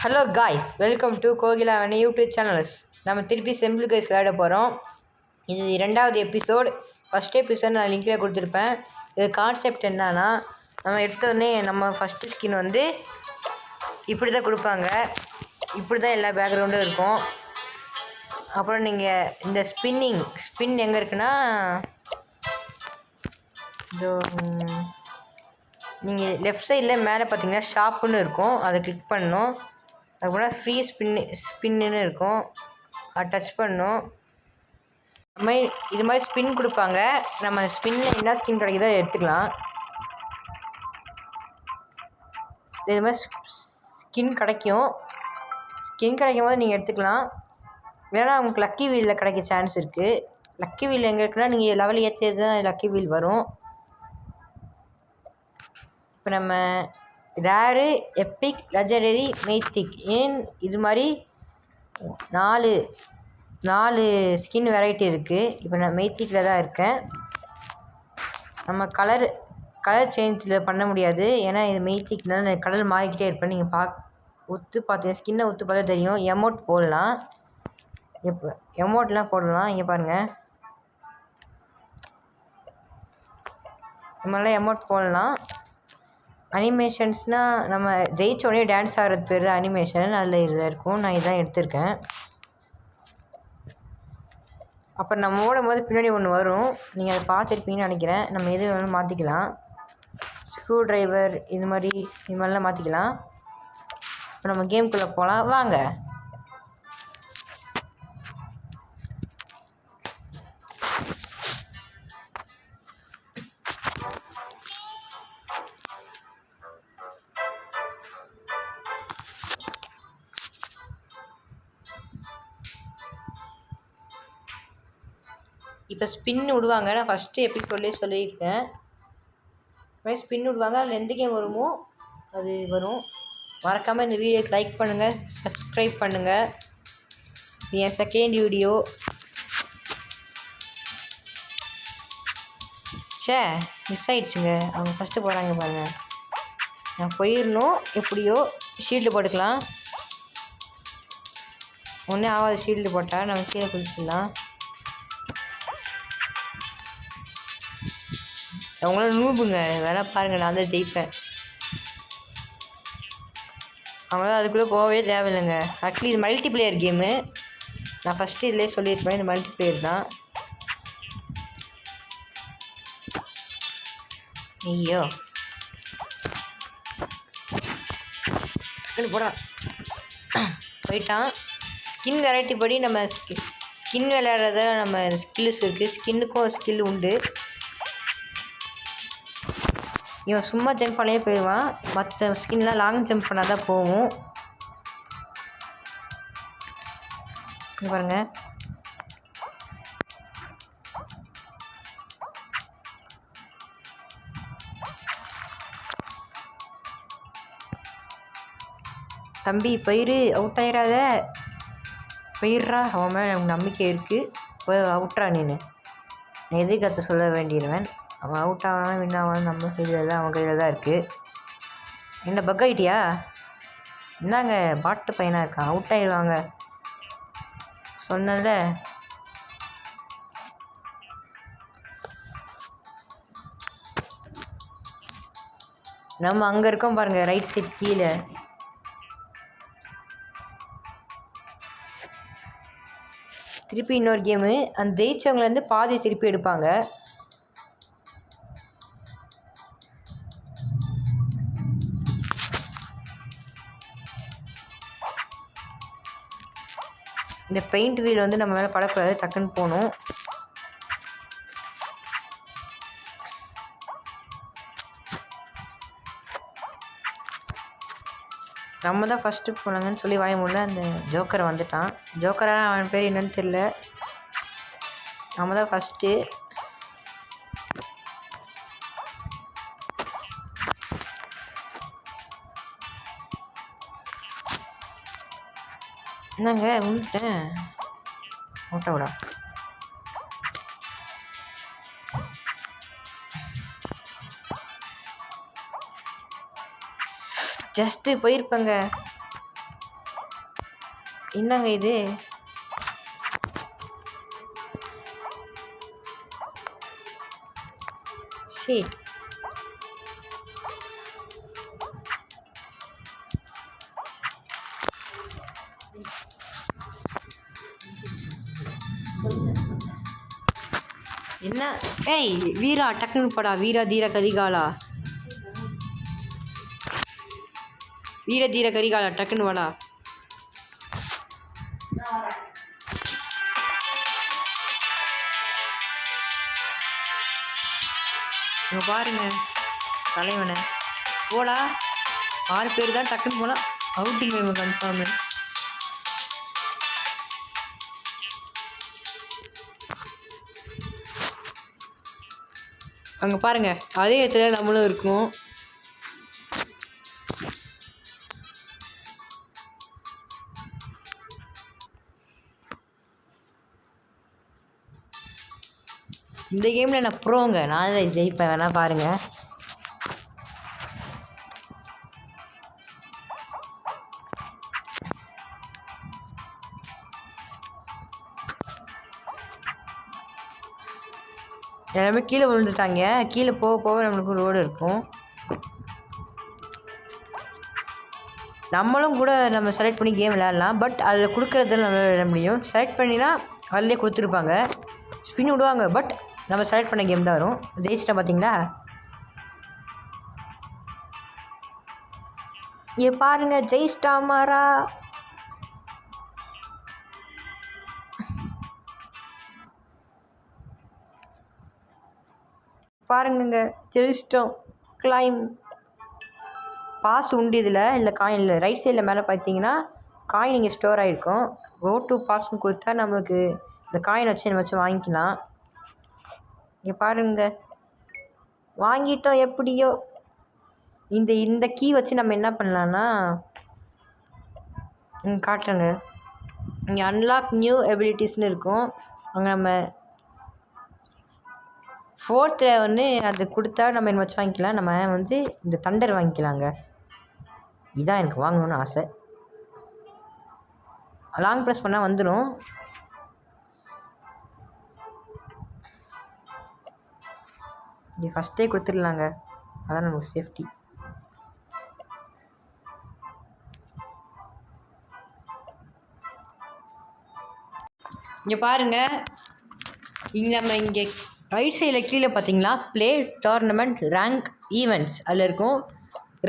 Hello guys, welcome to Kokilavani YouTube channels. நம்ம திருப்பி simple guys விளையாட போகிறோம். இது 2வது எபிசோட். ஃபஸ்ட் எபிசோட் நான் லிங்கில் கொடுத்துருப்பேன். இது கான்செப்ட் என்னன்னா, நம்ம எடுத்தோடனே நம்ம ஃபஸ்ட்டு ஸ்கின் வந்து இப்படி தான் கொடுப்பாங்க. இப்படி தான் எல்லா பேக்ரவுண்டும் இருக்கும். அப்புறம் நீங்கள் இந்த ஸ்பின் எங்கே இருக்குன்னா, இதோ நீங்கள் லெஃப்ட் சைடில் மேலே பார்த்தீங்கன்னா ஷாப்புன்னு இருக்கும். அதை கிளிக் பண்ணணும். அதுக்கப்புறம் ஃப்ரீ ஸ்பின்னு இருக்கும். அதை டச் பண்ணணும். இது மாதிரி ஸ்பின் கொடுப்பாங்க. நம்ம ஸ்பின்னில் என்ன ஸ்கின் கிடைக்குதோ அதை எடுத்துக்கலாம். இது மாதிரி ஸ்கின் கிடைக்கும் போது நீங்கள் எடுத்துக்கலாம். இல்லைன்னா உங்களுக்கு லக்கி வீலில் கிடைக்க சான்ஸ் இருக்குது. லக்கி வீல் எங்கே இருக்குன்னா, நீங்கள் லெவல் ஏற்றது தான் லக்கி வீல் வரும். இப்போ நம்ம ரேரு, எப்பிக், லெஜெண்டரி, மைத்திக் இது மாதிரி நாலு ஸ்கின் வெரைட்டி இருக்குது. இப்போ நான் மைத்திக்கில் தான் இருக்கேன். நம்ம கலர் சேஞ்சில் பண்ண முடியாது. ஏன்னா இது மைத்திக்னால கலர் மாறிக்கிட்டே இருப்பேன். நீங்கள் பார்த்தீங்கன்னா ஸ்கின்னை ஒத்து பார்த்தா தெரியும். எமௌண்ட் போடலாம். இப்போ எமௌண்ட்லாம் போடலாம். இங்கே பாருங்கள், இந்த மாதிரிலாம் எமௌண்ட் போடலாம். அனிமேஷன்ஸ்னால் நம்ம ஜெயிச்சோடனே டான்ஸ் ஆடுறது பேர் தான் அனிமேஷன். அதில் இதில் இருக்கும். நான் இதான் எடுத்திருக்கேன். அப்புறம் நம்ம ஓடும் போது பின்னாடி ஒன்று வரும். நீங்கள் அதை பார்த்துருப்பீங்கன்னு நினைக்கிறேன். நம்ம எது வேணும் மாற்றிக்கலாம். ஸ்க்ரூ ட்ரைவர் இது மாதிரிலாம் மாற்றிக்கலாம். இப்போ நம்ம கேம்குள்ளே போகலாம் வாங்க. இப்போ ஸ்பின் விடுவாங்க. நான் ஃபஸ்ட்டு எபிசோட்லேயே சொல்லியிருக்கேன். ஸ்பின் விடுவாங்க. அதில் எந்த கேம் வருமோ அது வரும். மறக்காமல் இந்த வீடியோக்கு லைக் பண்ணுங்கள், சப்ஸ்கிரைப் பண்ணுங்கள். இது என் செகண்ட் வீடியோ. மிஸ் ஆகிடுச்சுங்க. அவங்க ஃபஸ்ட்டு போகிறாங்க பாருங்கள். நான் போயிடணும். எப்படியோ ஷீல்டு போட்டுக்கலாம். ஒன்றே ஆகாது. ஷீல்டு போட்டால் நம்ம கீழே குதிச்சிடலாம். அவங்களாம் நூபுங்க. வேணா பாருங்கள், நான் தான் ஜெயிப்பேன். அவங்களாம் அதுக்குள்ளே போகவே தேவையில்லைங்க. ஆக்சுவலி இது மல்டிப்ளேயர் கேமு. நான் ஃபஸ்ட்டு இதிலே சொல்லியிருப்பேன், இது மல்டிப்ளேயர் தான். ஐயோ போடா போயிட்டான். ஸ்கின் வெரைட்டி படி நம்ம ஸ்கின் விளையாடுறத நம்ம ஸ்கில்ஸ் இருக்குது. ஸ்கின்னுக்கும் ஸ்கில் உண்டு. இவன் சும்மா ஜம்ப் பண்ணவே போயிடுவான். மற்ற ஸ்கின்லாம் லாங் ஜம்ப் பண்ணால் தான் போகும். பாருங்கள், தம்பி பயிர் அவுட் ஆயிடாத. பயிர்றா, அவன் மேலே எனக்கு நம்பிக்கை இருக்குது. போய் அவுட்ரா. நான் எதிர்கத்தை சொல்ல வேண்டிடுவேன். அவன் அவுட் ஆகலாம் வின் ஆகலாம் நம்ம கையில் தான், அவன் கையில் தான் இருக்குது. என்ன பக் ஆகிட்டியா? என்னங்க பாட்டு பையனாக இருக்கான். அவுட் ஆகிடுவாங்க சொன்னல. நம்ம அங்கே இருக்கோம் பாருங்கள், ரைட் சைட் கீழே. திருப்பி இன்னொரு கேமு. அந்த ஜெயிச்சவங்கலேருந்து பாதி திருப்பி எடுப்பாங்க. இந்த பெயிண்ட் வீல் வந்து நம்ம மேலே படக்கூடாது. டக்குன்னு போகணும். நம்ம தான் ஃபஸ்ட்டு போனாங்கன்னு சொல்லி வாய முடியல. அந்த ஜோக்கர் வந்துட்டான். ஜோக்கராக அவன் பேர் என்னன்னு தெரியல. நம்ம தான் ஃபஸ்ட்டு. என்னங்க விட்டேன் முட்டை விட. ஜஸ்ட்டு போயிருப்பேங்க. என்னங்க இது? சரி, என்ன? ஏய் வீரா, டக்குன்னு படா. வீரா தீர கரிகாலா, வீர தீர கரிகாலா, டக்குன்னு வாடா. இங்கே பாருங்க தலைவனை. போடா, 6 பேர் தான், டக்குன்னு போனால் அவுட்டிங் வேணும் கன்ஃபார்மு. அங்கே பாருங்க, அதே இடத்துல நம்மளும் இருக்கும். இந்த கேமில் நான் ப்ரோங்க, நான் தான் ஜெயிப்பேன், வேணா பாருங்கள். எல்லாமே கீழே விழுந்துட்டாங்க. கீழே போக போக நம்மளுக்கு ரோடு இருக்கும். நம்மளும் கூட நம்ம செலக்ட் பண்ணி கேம் விளையாடலாம். பட் அதில் கொடுக்குறதில் நம்ம விளையாட முடியும். செலக்ட் பண்ணினா அதிலே கொடுத்துருப்பாங்க, ஸ்பின் விடுவாங்க. பட் நம்ம செலக்ட் பண்ண கேம் தான் வரும். ஜெயிச்சிட்டேன் பார்த்தீங்களா? இங்கே பாருங்கள், ஜெயிச்சிட்டாமாரா. பாருங்கங்க, ஜெயிச்சிட்டோம். கிளைம் பாஸ் உண்டு இதில், இல்லை காயின் இல்லை. ரைட் சைடில் மேலே பார்த்தீங்கன்னா காயின் இங்கே ஸ்டோர் ஆகிருக்கும். கோ டு பாஸ்ன்னு கொடுத்தா நம்மளுக்கு இந்த காயின் வச்சு நம்ம வச்சு வாங்கிக்கலாம். இங்கே பாருங்க, வாங்கிட்டோம் எப்படியோ. இந்த கீ வச்சு நம்ம என்ன பண்ணலான்னா, காட்டுறேங்க. இங்கே அன்லாக் நியூ எபிலிட்டிஸ்னு இருக்கும். அங்கே நம்ம 4th வந்து அது கொடுத்தா நம்ம என்ன வச்சு வாங்கிக்கலாம். நம்ம வந்து இந்த தண்டர் வாங்கிக்கலாங்க. இதான் எனக்கு வாங்கணும்னு ஆசை. லாங் ப்ரெஸ் பண்ணால் வந்துடும். இது ஃபஸ்ட்டே கொடுத்துடலாங்க, அதான் நமக்கு சேஃப்டி. இங்கே பாருங்கள், இங்கே நம்ம இங்கே ரைட் சைடில் கீழே பார்த்தீங்களா ப்ளே டோர்னமெண்ட் ரேங்க் ஈவெண்ட்ஸ் அதில் இருக்கும்.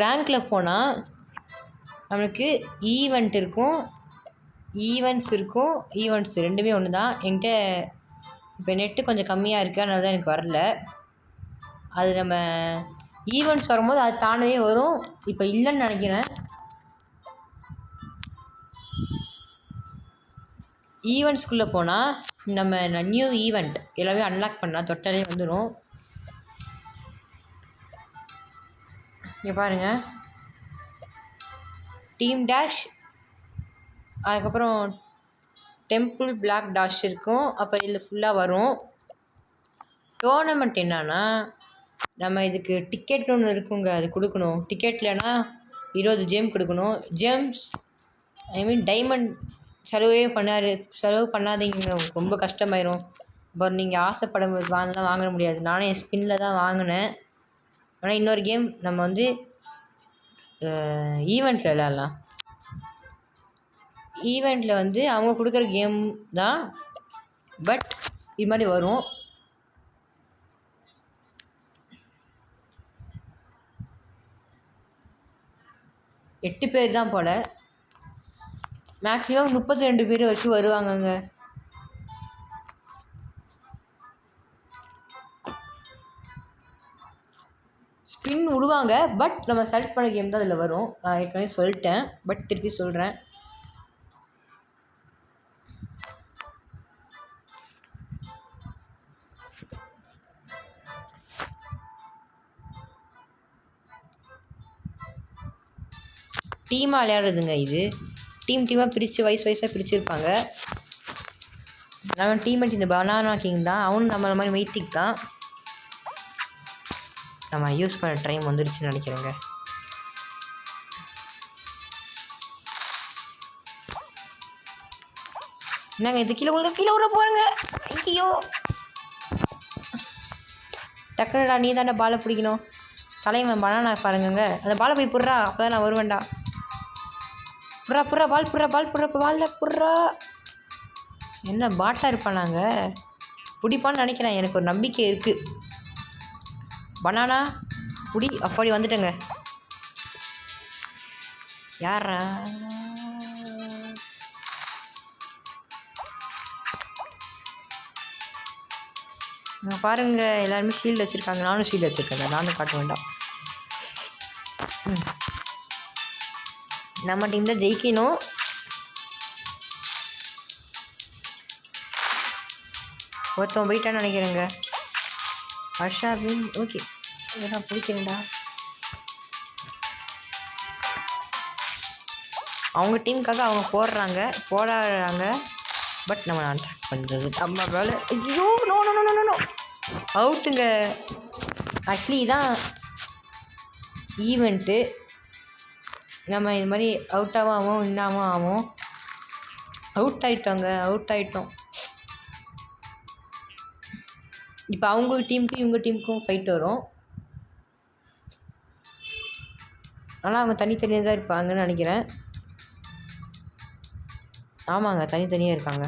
ரேங்க்கில் போனால் நம்மளுக்கு ஈவெண்ட் இருக்கும், ஈவெண்ட்ஸ் இருக்கும். ஈவெண்ட்ஸ் ரெண்டுமே ஒன்று தான். என்கிட்ட இப்போ நெட்டு கொஞ்சம் கம்மியாக இருக்குது, அதனால தான் எனக்கு வரல. அது நம்ம ஈவெண்ட்ஸ் வரும்போது அது தானே வரும். இப்போ இல்லைன்னு நினைக்கிறேன். ஈவெண்ட்ஸ்குள்ளே போனால் நம்ம நியூ ஈவெண்ட் எல்லாமே அன்லாக் பண்ணால் தொட்டாலே வந்துடும். இங்கே பாருங்கள், டீம் டேஷ், அதுக்கப்புறம் டெம்பிள் பிளாக் டாஷ் இருக்கும். அப்போ இதில் ஃபுல்லாக வரும். டோர்னமெண்ட் என்னன்னா, நம்ம இதுக்கு டிக்கெட் ஒன்று இருக்குங்க, அது கொடுக்கணும். டிக்கெட்லனா 20 ஜெம் கொடுக்கணும். ஜெம்ஸ் ஐ மீன் டைமண்ட் செலவு பண்ணாதீங்க, ரொம்ப கஷ்டமாயிரும். அப்புறம் நீங்கள் ஆசைப்படும் போது வாங்க முடியாது. நானே என் ஸ்பின்னில் தான் வாங்கினேன். ஆனால் இன்னொரு கேம் நம்ம வந்து ஈவெண்ட்டில் விளையாடலாம். ஈவெண்ட்டில் வந்து அவங்க கொடுக்குற கேம் தான், பட் இது மாதிரி வரும். எட்டு பேர் தான் போல், மேக்ஸிமம் 32 பேர் வச்சு வருவாங்கங்க. ஸ்பின் விடுவாங்க, பட் நம்ம செலக்ட் பண்ண கேம் தான் அதில் வரும். நான் ஏற்கனவே சொல்லிட்டேன், பட் திருப்பி சொல்கிறேன். டீமாக விளையாடுறதுங்க. இது டீமாக பிரித்து வயசாக பிரிச்சுருப்பாங்க. நம்ம டீம்மேட் இந்த பனானா கிங் தான், அவனும் நம்மள மாதிரி மெய்த்திக் தான். நம்ம யூஸ் பண்ண டைம் வந்துருச்சுன்னு நினைக்கிறேங்க. என்னங்க இது கீழே விட போகிறேங்க. ஐயோ டக்குனடா நீ தானே பாலை பிடிக்கணும். தலைவன் பனானா பாருங்கங்க. அந்த பாலை போய் புட்றா, அப்போ தான் நான் வருவேன்டா. புட்றா பால் புட்றா. என்ன பாட்டாக இருப்பானாங்க, பிடிப்பான்னு நினைக்கிறேன். எனக்கு ஒரு நம்பிக்கை இருக்குது. பனானா புடி. அப்படி வந்துட்டேங்க. யாரா நான் பாருங்க, எல்லாருமே ஷீல்டு வச்சுருக்காங்க. நானும் ஷீல்டு வச்சுருக்கேங்க. நானும் காட்ட வேண்டாம். நம்ம டீம் தான் ஜெயிக்கணும். ஒருத்தவன் போயிட்டான்னு நினைக்கிறேங்க. ஹர்ஷா வின். ஓகே, இதெல்லாம் பிடிக்கிறேன்டா. அவங்க டீமுக்காக அவங்க போராடுறாங்க. பட் நம்ம அட்ராக்ட் பண்ணுறது நம்ம வேலை. ஐயோ no no no no no அவுட்டுங்க. ஆக்சுவலி இதான் ஈவெண்ட்டு. நம்ம இது மாதிரி அவுட்டாகவும் ஆகும், இன்னாமல் ஆகும். அவுட் ஆகிட்டோம். இப்போ அவங்க டீமுக்கும் இவங்க டீமுக்கும் ஃபைட் வரும். ஆனால் அவங்க தனித்தனியாக தான் இருப்பாங்கன்னு நினைக்கிறேன். ஆமாங்க, தனித்தனியாக இருக்காங்க.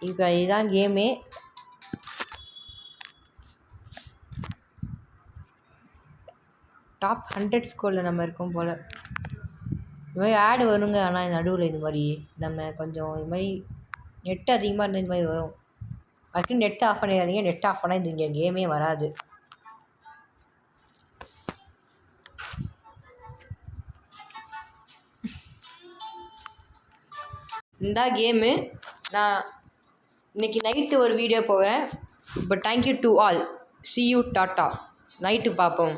இப்போ இதுதான் கேமே. டாப் 100 ஸ்கோரில் நம்ம இருக்கோம் போல். இது மாதிரி ஆடு வருங்க. ஆனால் நடுவில் இது மாதிரி நம்ம கொஞ்சம் இது மாதிரி நெட்டு அதிகமாக இருந்தால் இந்த மாதிரி வரும். அதுக்கு நெட் ஆஃப் பண்ணிடாதீங்க. நெட் ஆஃப் பண்ணால் இது இங்கே கேமே வராது. இந்த கேமு நான் இன்றைக்கி நைட்டு ஒரு வீடியோ போவேன். But thank you to all. see you tata. Night பார்ப்போம்.